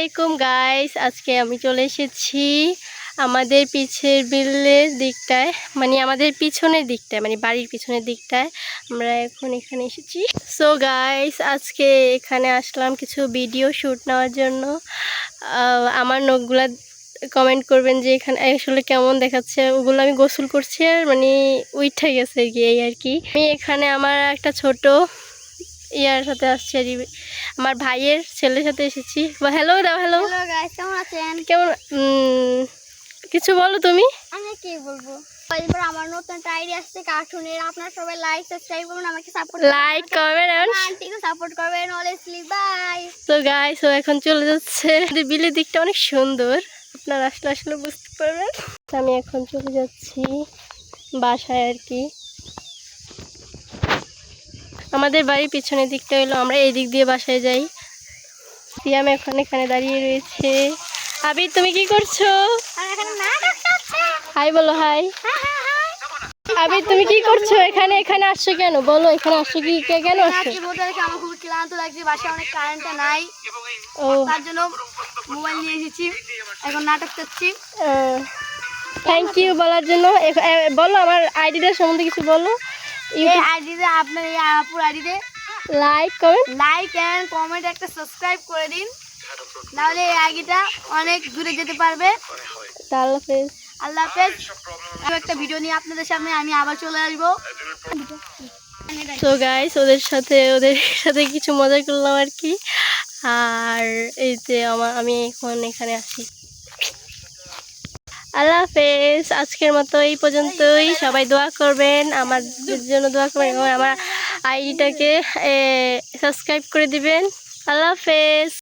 আলাইকুম গাইস, আজকে আমি চলে এসেছি আমাদের পিছের বিলের দিকটায়, মানে আমাদের পিছনের দিকটায়, মানে বাড়ির পিছনের দিকটায়। আমরা এখন এখানে এসেছি। সো গাইস, আজকে এখানে আসলাম কিছু ভিডিও শ্যুট নেওয়ার জন্য। আমার নখগুলা কমেন্ট করবেন যে এখানে আসলে কেমন দেখাচ্ছে। ওগুলো আমি গোসল করছি আর মানে উইঠা গেছে আর কি, এই আর কি। আমি এখানে আমার একটা ছোট ইয়ার সাথে আসছি, আমার ভাইয়ের ছেলের সাথে এসেছি। হ্যালো দাও, হ্যালো গাইস, কেমন আছেন? কেমন কিছু বলো তুমি। আমি কি বলবো, এবার আমার নতুন একটা আইডিয়া আসছে কার্টুনের। আপনারা সবাই লাইক সাবস্ক্রাইব করুন, আমাকে সাপোর্ট লাইক কমেন্ট এন্ড আন্টিকে সাপোর্ট করবেন। অলওয়েজলি বাই। তো গাইস, ও এখন চলে যাচ্ছে। বিলের দিকটা অনেক সুন্দর, আপনারা আসলে বুঝতে পারবেন। আমি এখন চলে যাচ্ছি বাসায় আর কি। আমাদের বাড়ির পিছনের দিকটা হলো, আমরা এই দিক দিয়ে বাসায় যাই। সিয়াম এখন এখানে দাঁড়িয়ে রয়েছে। আবির, তুমি কি করছো? হাই বলো, হাই। আবির, তুমি কি করছো এখানে? এখানে আসছো কেন বলো, এখানে আসছো কি, কেন আসছো? আমার খুব ক্লান্ত লাগছে, বাসায় অনেক কারেন্টটা নাই। ও, তার জন্য মোবাইল নিয়ে এসেছি, এখন নাটক করছি। থ্যাংক ইউ বলার জন্য। বলো আমার আইডিটার সম্বন্ধে কিছু বলো। এই আইডিতে, আপনার এই আপুর আইডিতে লাইক এন্ড কমেন্ট একটা সাবস্ক্রাইব করে দিন, নাহলে এই আইডিটা অনেক দূরে যেতে পারবে। আল্লাহ হাফেজ। আল্লাহ হাফেজ। একটা ভিডিও নিয়ে আপনাদের সামনে আমি আবার চলে আসবো। তো গাইস, ওদের সাথে কিছু মজা করলাম আর কি। আর এই যে আমি এখন এখানে আছি। আল্লাহ হাফেজ। আজকের মতো এই পর্যন্তই। সবাই দোয়া করবেন, আমার জন্য দোয়া করবেন এবং আমার আইডিটাকে সাবস্ক্রাইব করে দিবেন। আল্লাহ হাফেজ।